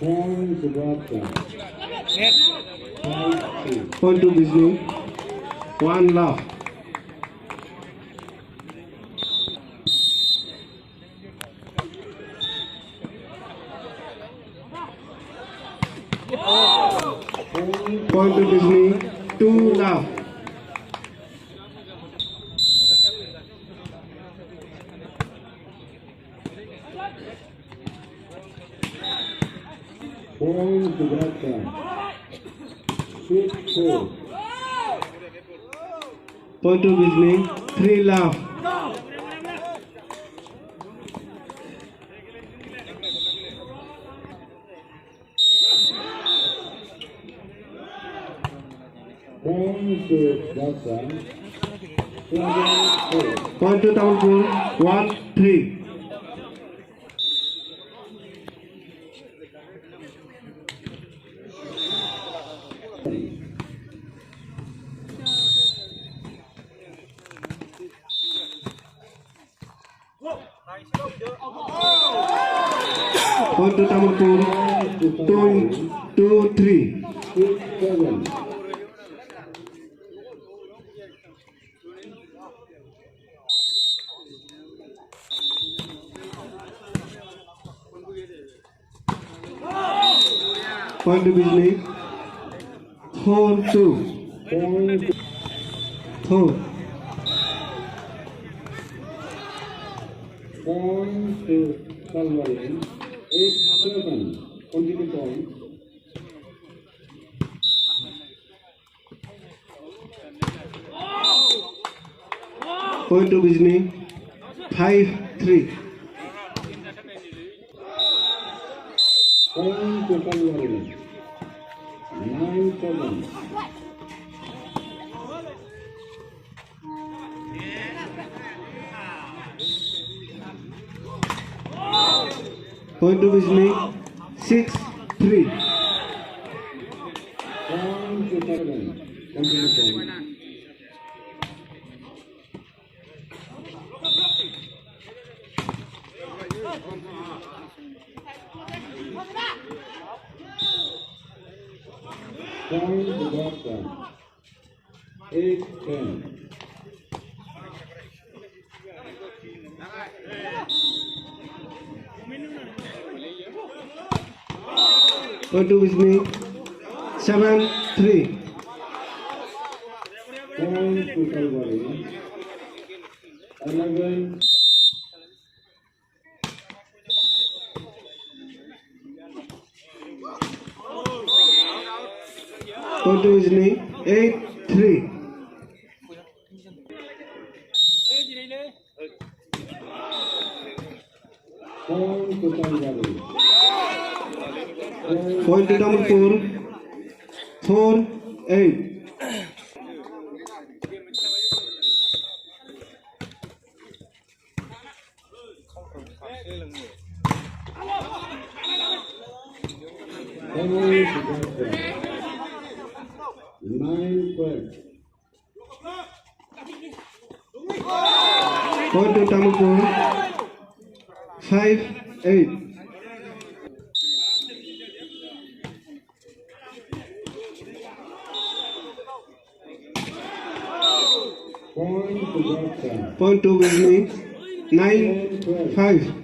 Point to Bhakta. Point to Vishnu. One love. Point to Vishnu. Two love. Point to Bhakta. 6-4. Point to Vishnu. Three love. Point to Bhakta. 7-4. Point to Tamilpur. 1-3. Point to Tamilpur. 2-3. 6-7. Point to Vishnu. 4-2. Point 4. Point to Kalvari. 8-7. Continue point. Point to Vishnu. 5-3. Point to Kalvari. 9-7. Point to Vishnu. 6-3. Point to Sarvan. Continue point. Point to Bhakta. 8-10. Point to Vishnu. 7-3. Point to Kalvari. 11. Point to Vishnu. 8-3. Point to Kalvari. Point to Tamilpur. 4-8. Point to Bhakta. 9-12. Point to Tamilpur. 5-8. Point to Bhakta. Point to Vishnu. 9-5.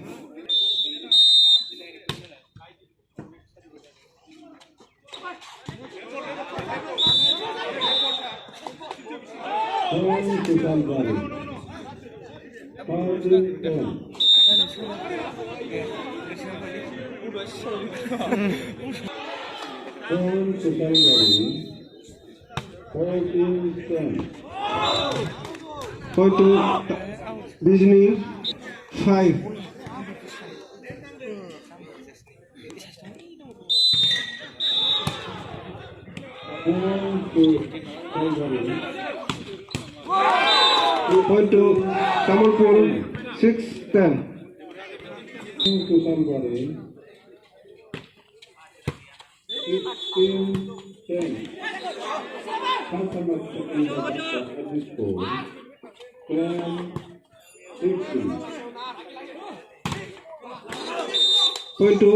Point to Kalvari. 14-10. Point to Kalvari. 14-10. Point to Vishnu. 5. Point to Kalvari. Point to Tamilpur. 6-10. Point to Kalvari. 16-10. Customer checking the Bhakta at this point. 12-16. Point to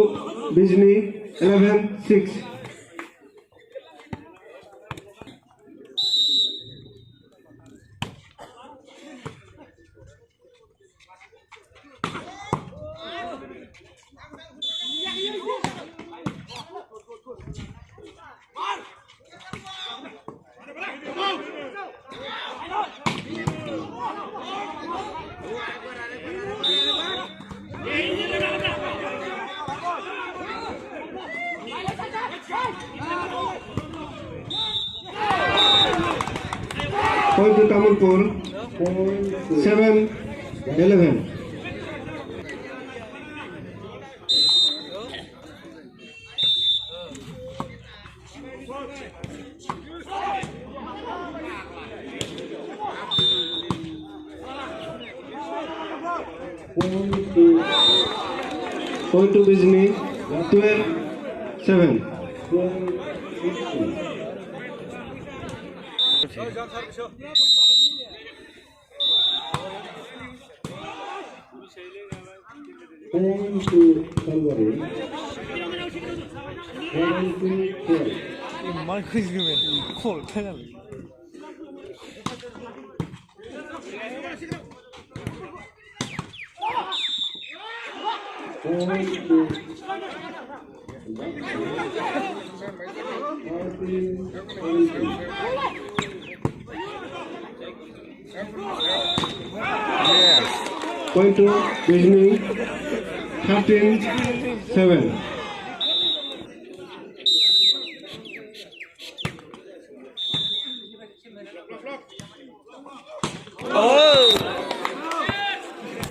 Vishnu. 11-6. Point to Tamulpur. 7-11. Point to Bijni. 12-7. Point to Kalvari. 11-12. 마이크 지금에 콜 타냐고. Point to Point to Bijni. 13-7.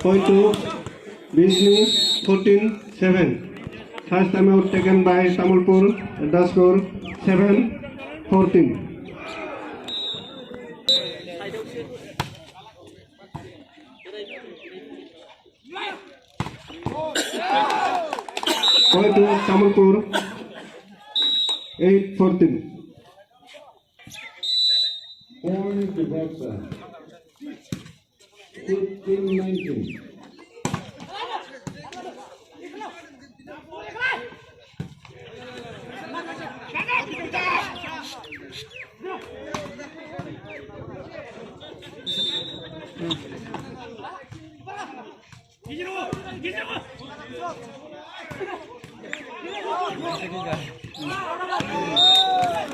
Point to Bijni. 14-7. First time out taken by Tamulpur. The score 7-14. Point to Tamulpur. 8-14. Point to Baksa. 15-19.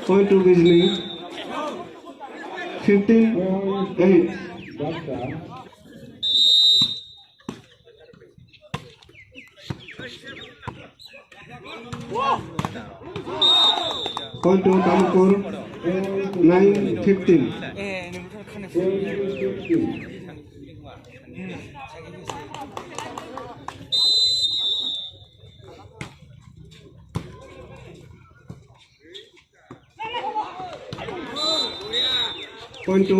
Point to Bijni. 15-8. Baksa. Point to Tamulpur. 9-15. 예, 너무 착하네. 12-15. Point to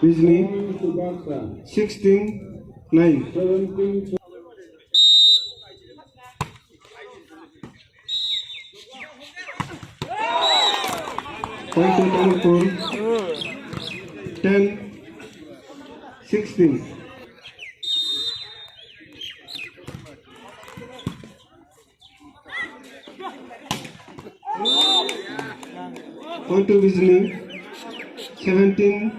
Bijni. Point to Baksa. 16-9. 17-12. Point to Tamulpur. 10-16. Point to Bijni. 17-10.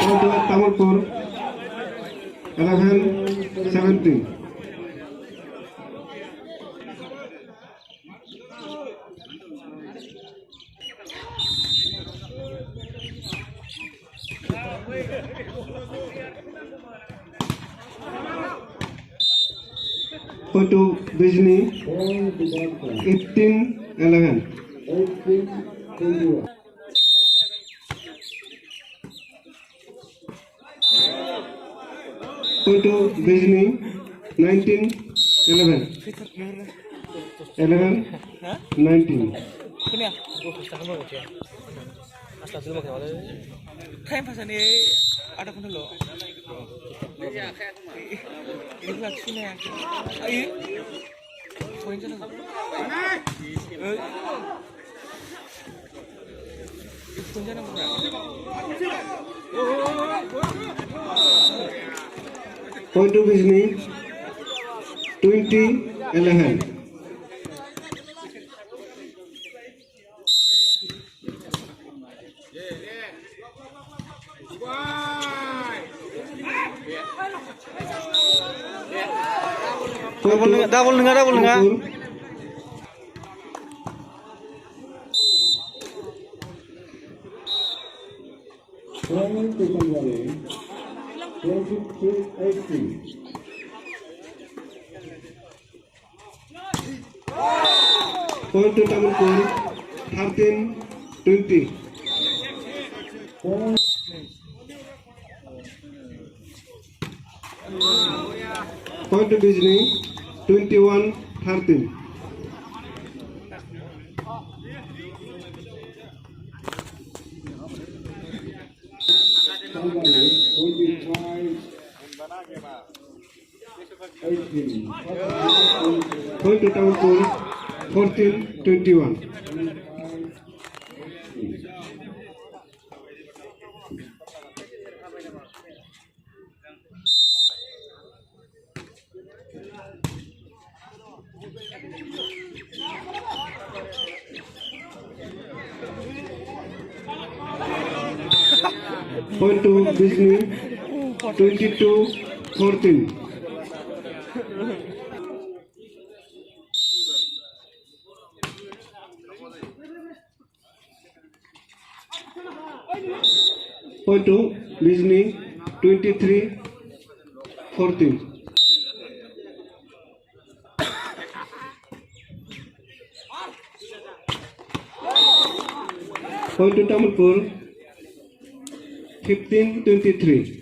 Point to Tamulpur. 11-17. Point to Bijni. Point to Baksa. 18-11. 18-21. Point to Bijni. 19-11. 11-19. 그냥 뭐 비슷한 거 같아요. 아까 들어 먹게 와요. 타임 파산에 ada pun dulu. Ini lagi sini. Ayo. Poin sana. Point to Bijni, 20-11. Double nggak? Point to Kalwari, 22-18. Point to Tamilpur, 13-20. Point Point to Bijni, 21-13. Kalwari, 25-18. Point to Tamilpur, 14-21. Point to Bijni, 22-14. Point to Bijni, 23-14. Point to Tamilpur, 15-23.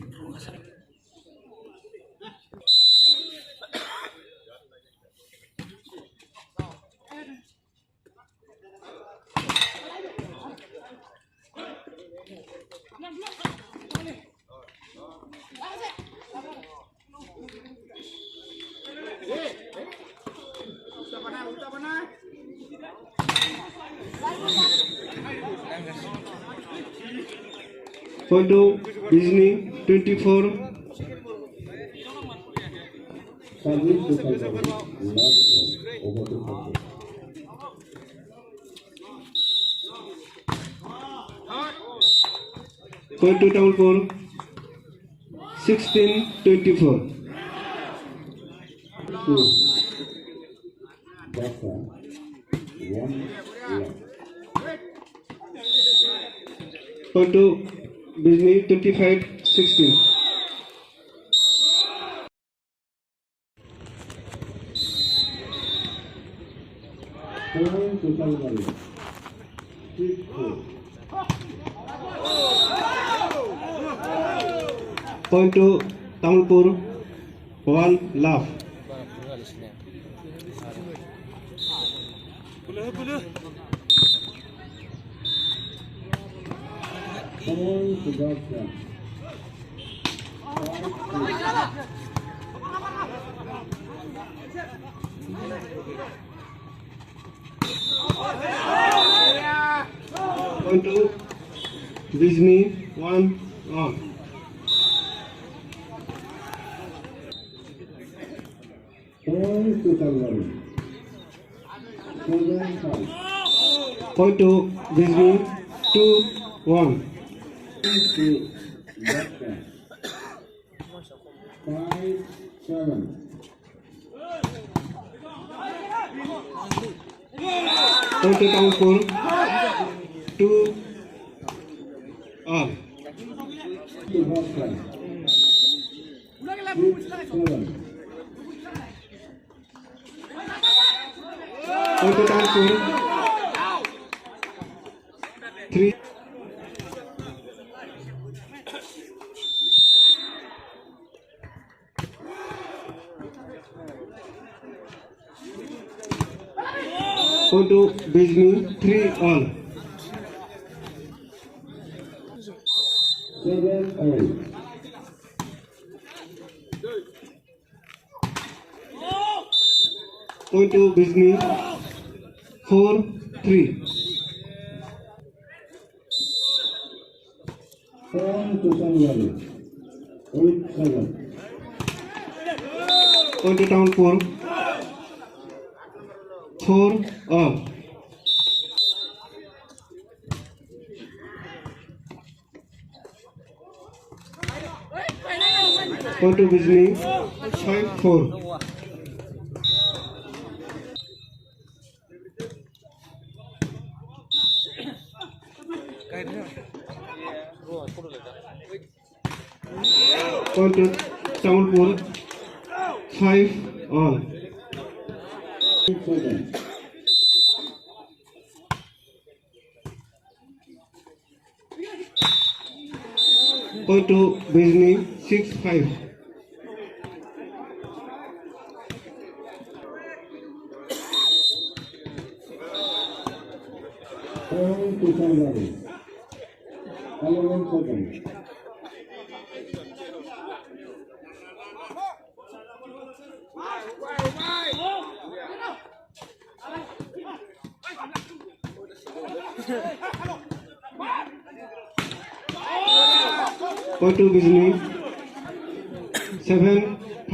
Point to Bijni, 24. Service to Kalwari, last over to Kalwari. Point to Tamilpur, 16-24. Two. That's one left. Point to Bijni, 25-16. Point to Kalwari, 6-4. Point to Tamilpur, 1 love. Point to Gotcha. 5-2. Point to Bijni, 1 on. Point to Kalwari, 7-5. Point to Bijni, 2-1. To Gotcha. 5-7. Point to Tamilpur, 2 on. To Gotcha. 6-7. Point to Tamilpur, 3. Point to Bijni, 3 all. 7-8. Point to Bijni, 4-3. Point to Sunwell. 8-7. Point to Downpour. 4-all. Point to Bijli. 5-4. Point to Downpour. 5-all. 7. Point to Bijli. 6-5. Point to Sunwell. 11-7. Point to Bijli. 7-5.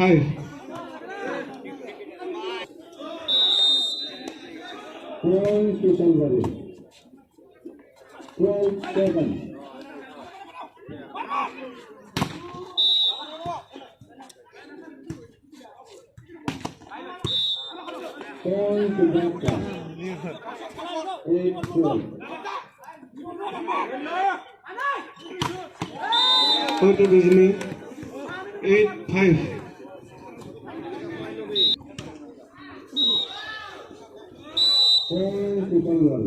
Point to Sunwell. 12-7. Point to Dhaka. 8-12. Point to Bijli. 8-5. Point to Sunwell.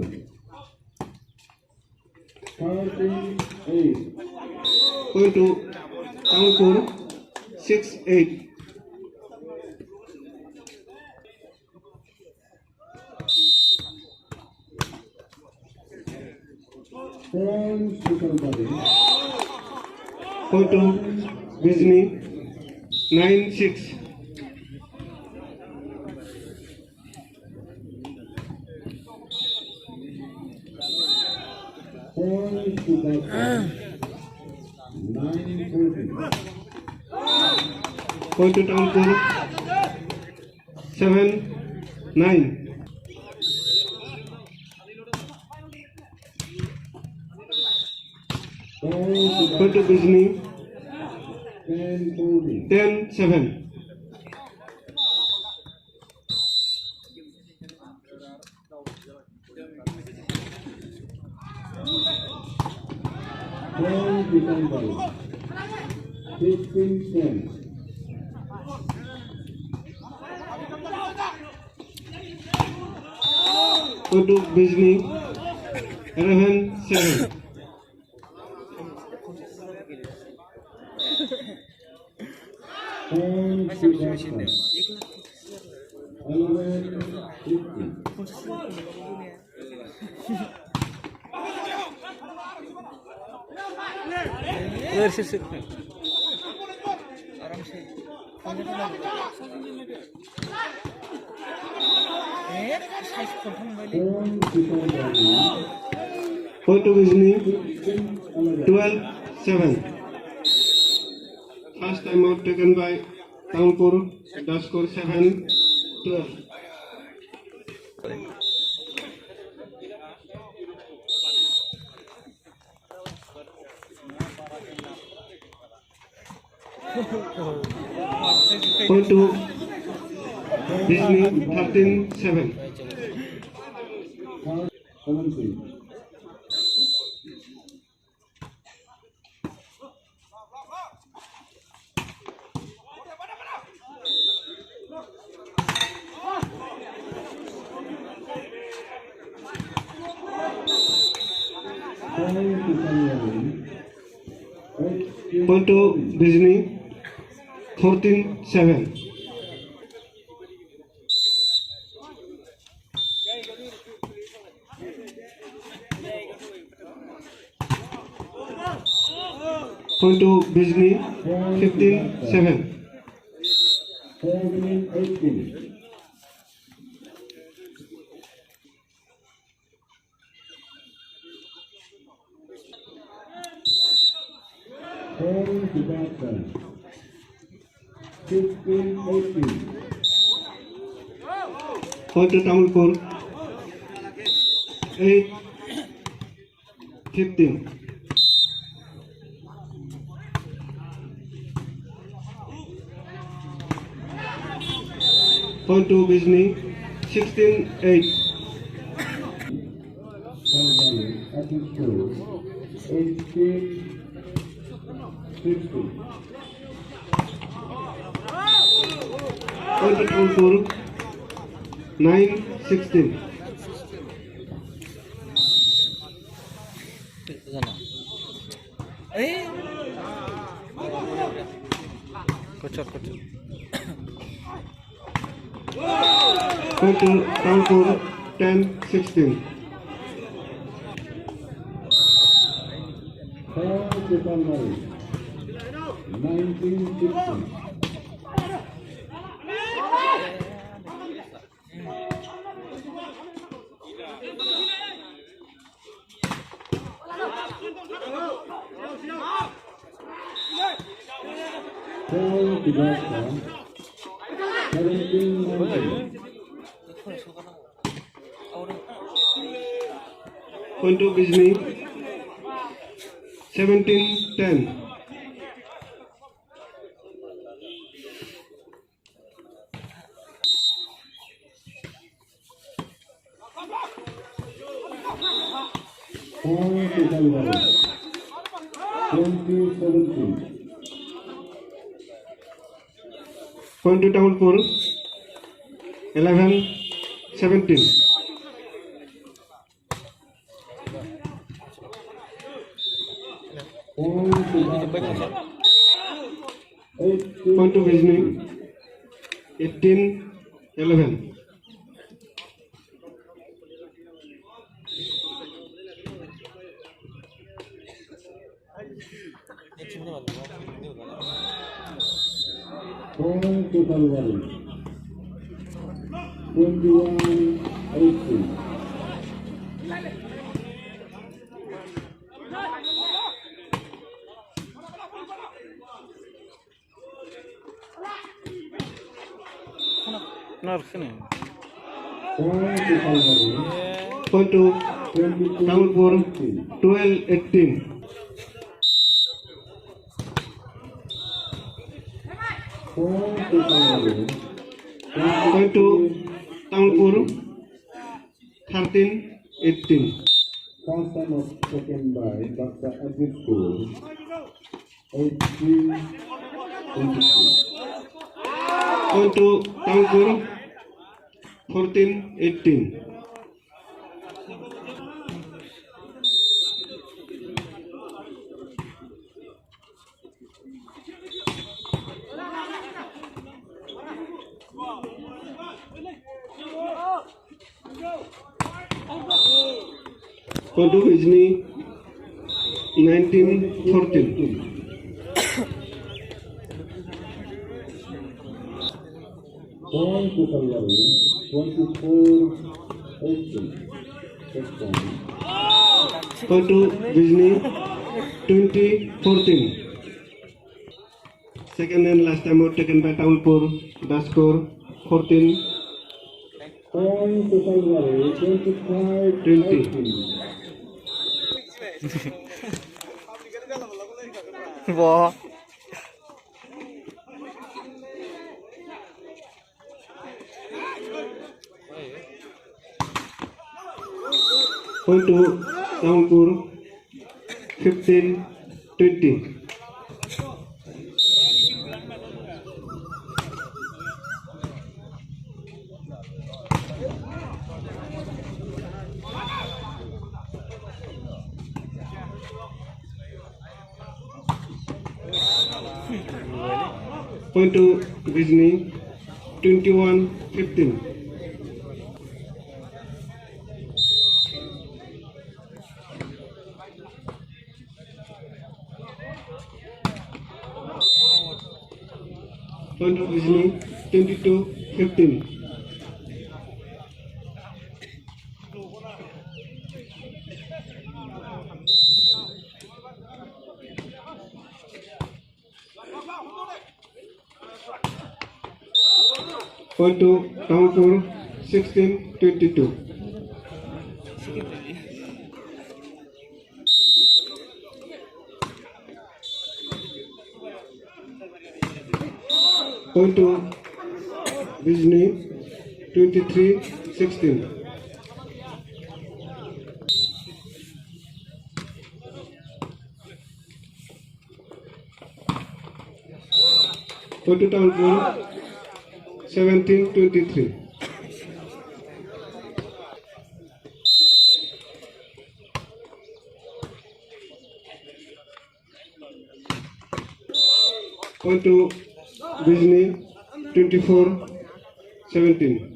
13-8. Point to Downpour. 6-8. Point to Sunwell. Point to Bijli. 9-6. Point to Dhaka. 9-13. Point to Downpour. 7-9. Point to Bijli. 10-14. 10-7. Point to Sunwell. 15-10. Point to Bijli. 11-7. Point to Dhaka. 11-15. सिर आराम से Point to Bijli. 12-7. First time out taken by Downpour. The score 7-12. Point to Bijli. 13-7. Commentary. Point to Bijli. 14-7. Point to Bijli. 15-7. 17-18. Point to batsman. 15-18. Point to Tamilpur. 8-15. Point to Bijni. 16-8. Attitude 18-50. Point to Tamilpur. 9-16. Sana. Eh. Kocok. Point to Tamilpur. 10-16. Point to Palmari 19-15. Point to batsman 17-19. Point to Bijni. 17-10. Point to Palmari 20-17. Point to Tamilpur. 11-17. Point to batsman 18. Point to Bijni. 18-11. Point to Palmari 21-18. Narkene. Point to Palmari Point to 22-18. Tamilpur. 12-18. Point to Palmari Point to Tamilpur. 13-18. First time of taken by Dr. Ajit School 18-22. Point to Tamilpur. 14-18. Point to Bijni. 19-14. Point to Palmari 24-18. First time. Point to Bijni. 20-14. Second and last time out taken by Tamilpur. The score 14-20. Point to Palmari 25-18. Wah. Point to Tamilpur. 15-20. Point to Bijni. 21-15. Point to Bijni. 22-15. Point to Downpour 16-22. Point to Bijni 23-16. Point to Downpour 17-23. Point to Bijni 24-17.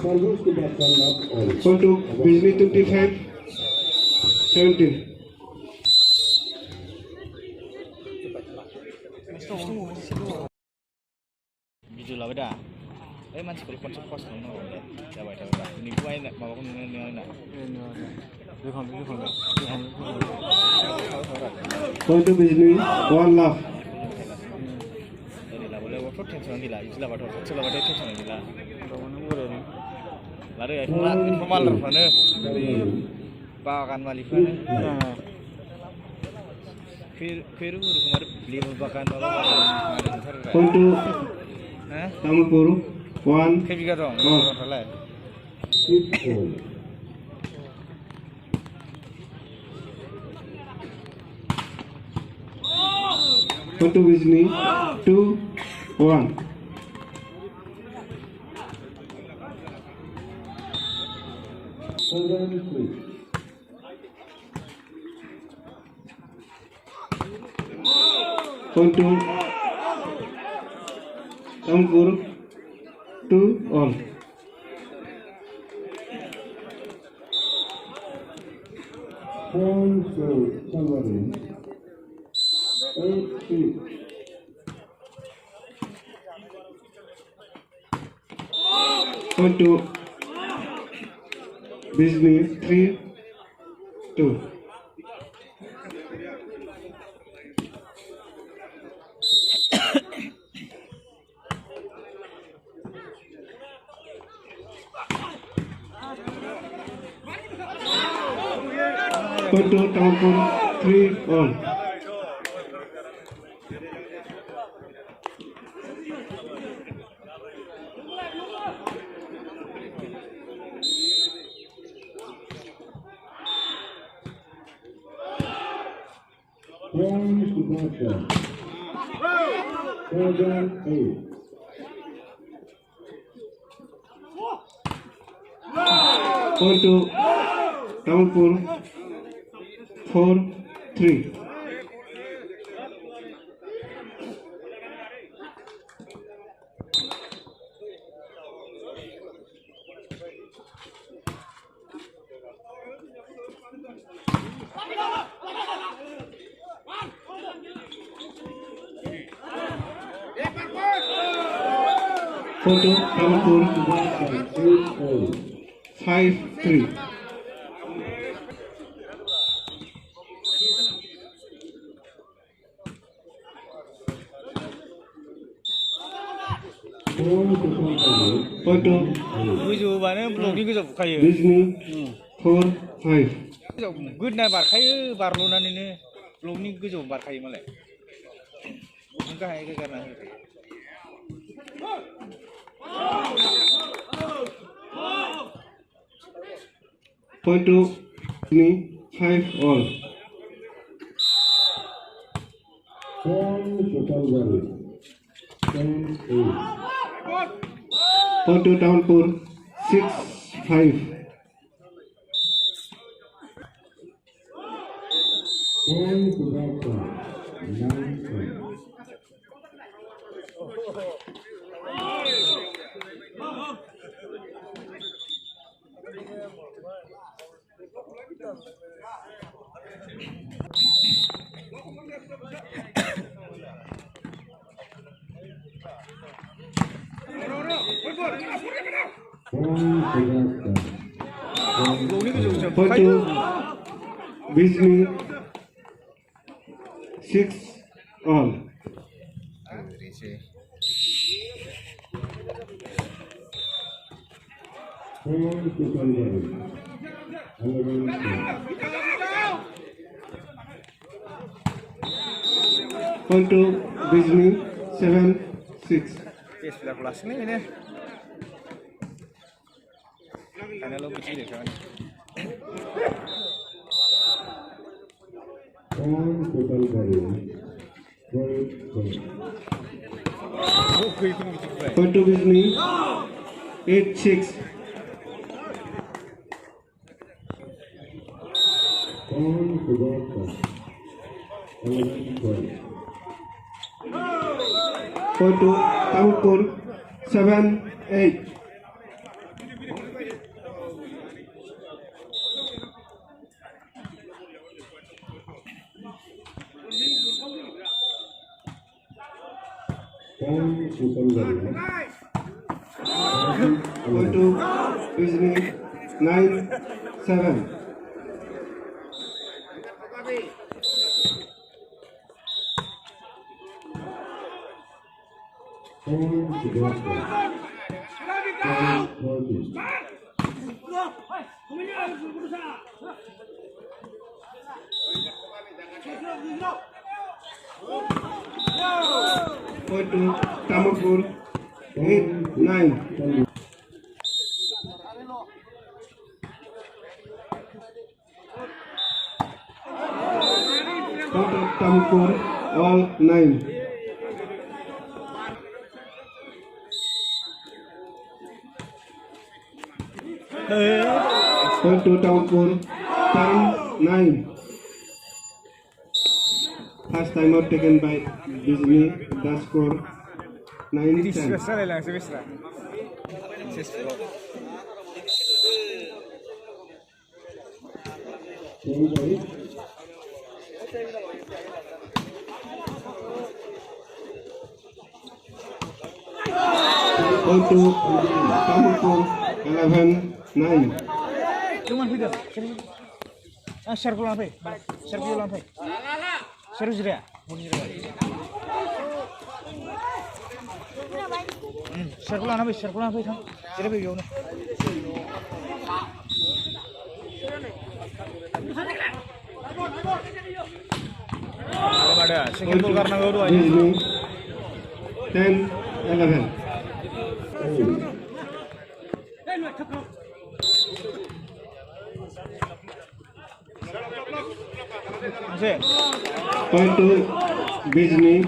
Service to that one not all. Point to Bijni 25-17. Video lah beda. Mansipur konsep kos nunggu ya. Coba. Ini gua enak mau aku nunggu. Point to Bijni 1 love. Jadi lah boleh waktu tension di lah. Istilah waktu tension di lah. Lari informal lah mana. Bagan malifan. फिर हमारे plane बकान वाला Point to हैं Downpour 1. क्या बिगा रहा हूँ वाला 6-4. Point to Bijni 2-1. Program 3. Point to Downpour 2-all. Point to somebody. 8-3. Point to Bijni 3-2. Point to Downpour 3-all. Point to Boston. Program 8. Point to Downpour 4-3. Point to Downpour 8-8. 5-3. Point to गोजौ बानो ब्लकनि गोजौ बुखायो Bijni 4-5. गोदना बारखायो बारल'नानैनो ब्लकनि गोजौ बारखायो मालाय गाहाय गारना होखायो Point to Bijni 5-all. Point to somebody. 10-8. Point to Downpour 6-5. Point to Boston. 9-10. Point to Bijni 6 all. Point to Bijni 7-6. Yes, sudah kelas ini. Karena lo kecil kan. Point to Bijni 8-6. Point to Tamurpur 7-8. Point to Bijni 9-7. Point to Tamurpur 8-9. Point to Tamurpur all 9. Point to Tamurpur 10-9. First timeout taken by Bijni. The score 9-10. Point to Tamurpur 11-9. Cuman video. Share pulang apa? Share video apa? Share juga. Share pulang apa? Share pulang apa? Share video nih. Ada single ball karena gol 2 aja. 10-11. Point to Bijni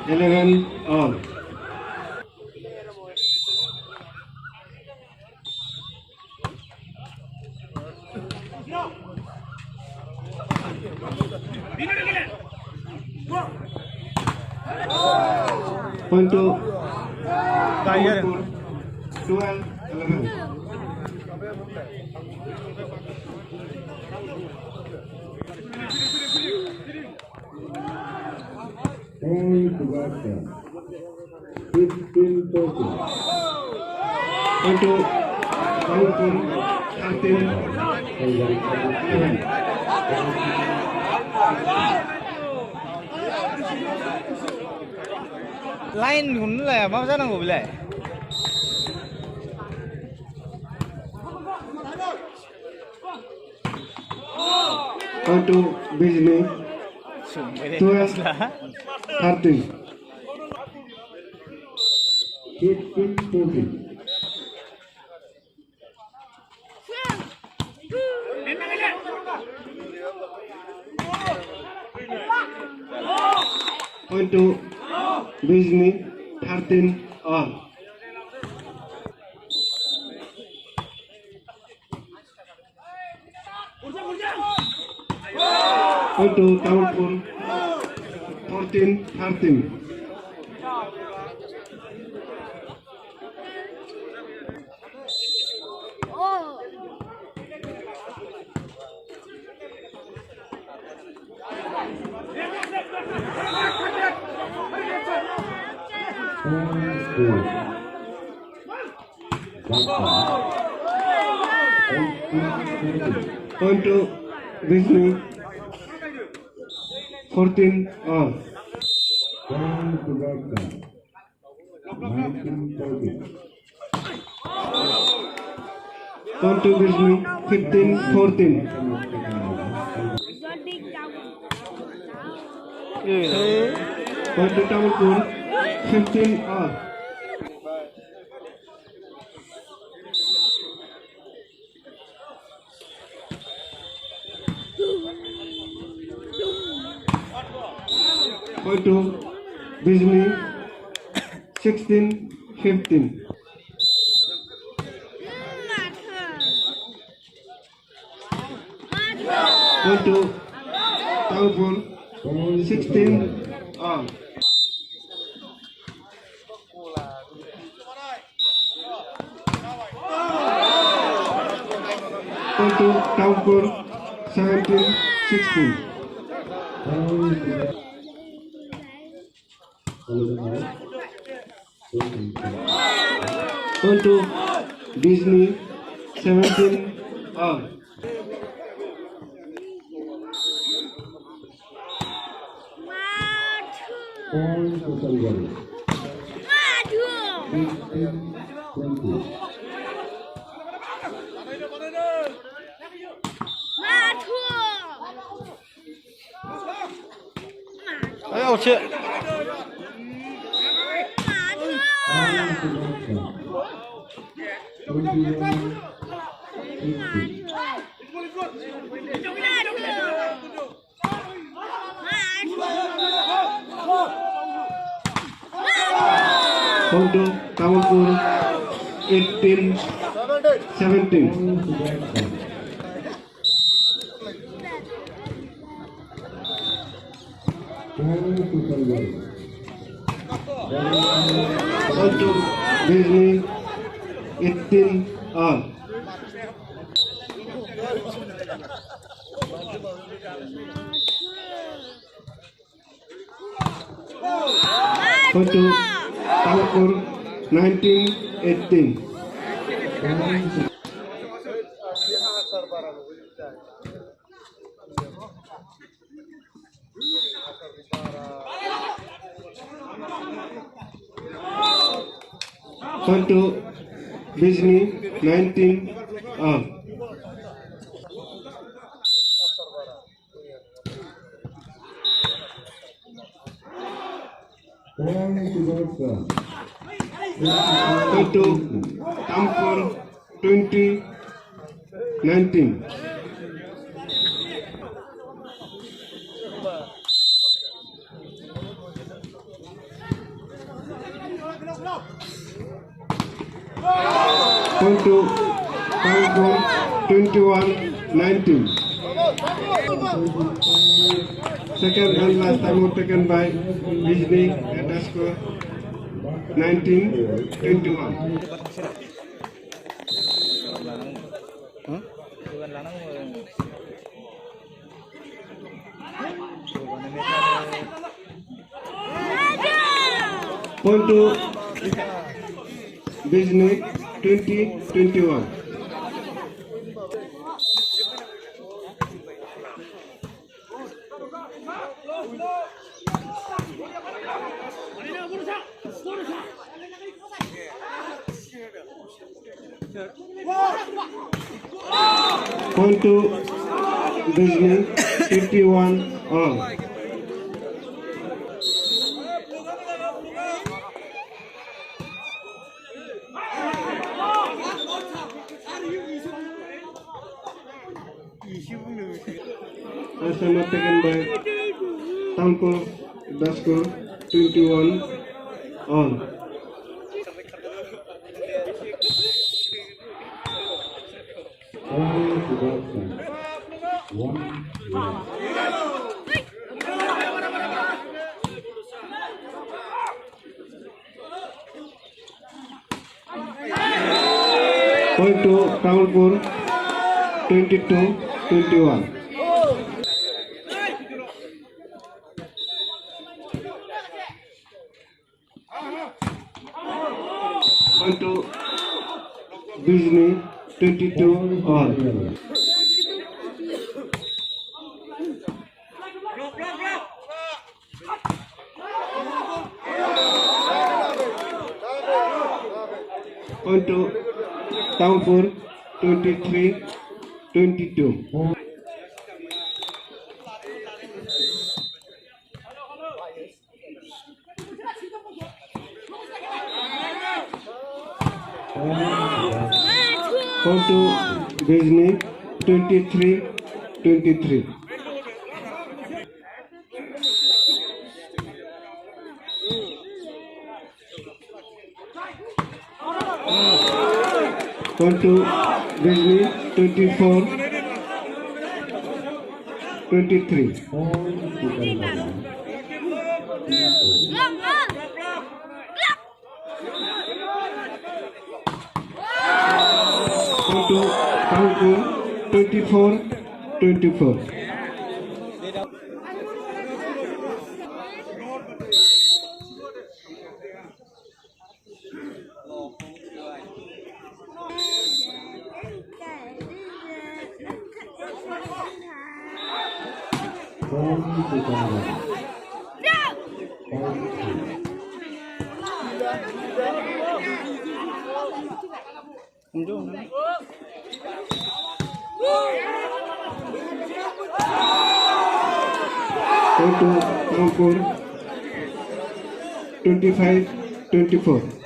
11 all. Point to Tiger. 12-11. Point to Barca 15-13. Point to Tamurpur 13-11. Lain cũng là bao giờ nó ngủ lại. Point to Bijni 12-13. 15-14. Point to Bijni 13 all. Point to Tamurpur 14-13. Point to Bijni. 14 all. Point to Vodka. 19-14. Point to Bijni. 15-14. Point to Tamilpur. 15 all. Point to Bijni. 16-15. Point to Tamilpur. 16 all. Point to Tamilpur. 17-16. Point to Bijni. 17 all. Point to Salgari. 15-20. Ấy, ôi chuyện. Point to Vodka. 21-50. Point to Tamilpur. 18-17. Point to Vodka. Point to Salgari. Point to Bijni. 18 all. Point to Tamilpur. 19-18. Point to Point to Bijni. 19 all. Point to Vodka. Point to Tamilpur. 20-19. Point to Tamilpur. 21-19. Second and last time out taken by Bijni at a score 19-21. Bukan lanang. Point to Bijni. 20-21. Point to Bijni. 51 all. First time taken by Tamilpur. The score 21 all. Point to Vodka. 1-0. Point to Tamilpur. 22-21. Point to Bijni. 22 all. Point to Tampur 23-22. Point to Ghazni 23-23. Point to Ghazni 24-23. Point to Kanpur 24-24. Point to Kanpur 25-24.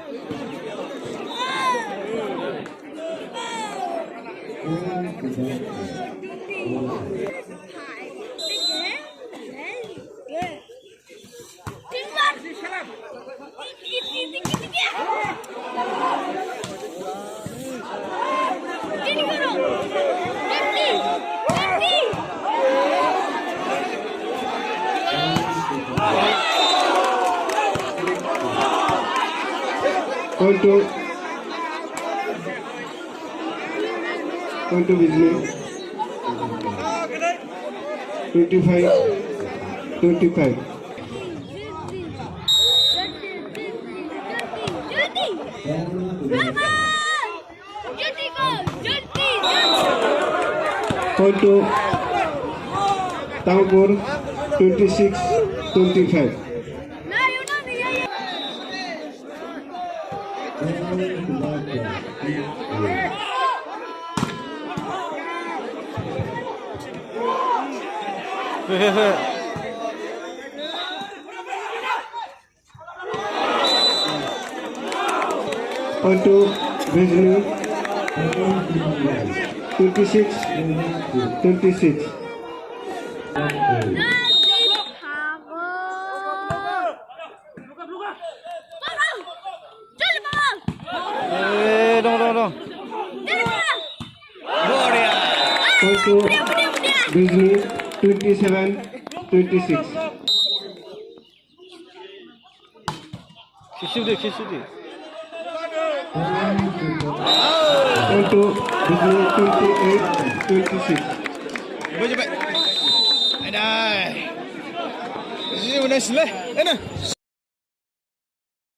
Point to Ghazni 25-25. Point to Tampur 26-25. Point to Ghazni 26-26. Point to Ghazni 27-26. Point to Ghazni 28-26. Bây giờ vậy. Đây. Đây này.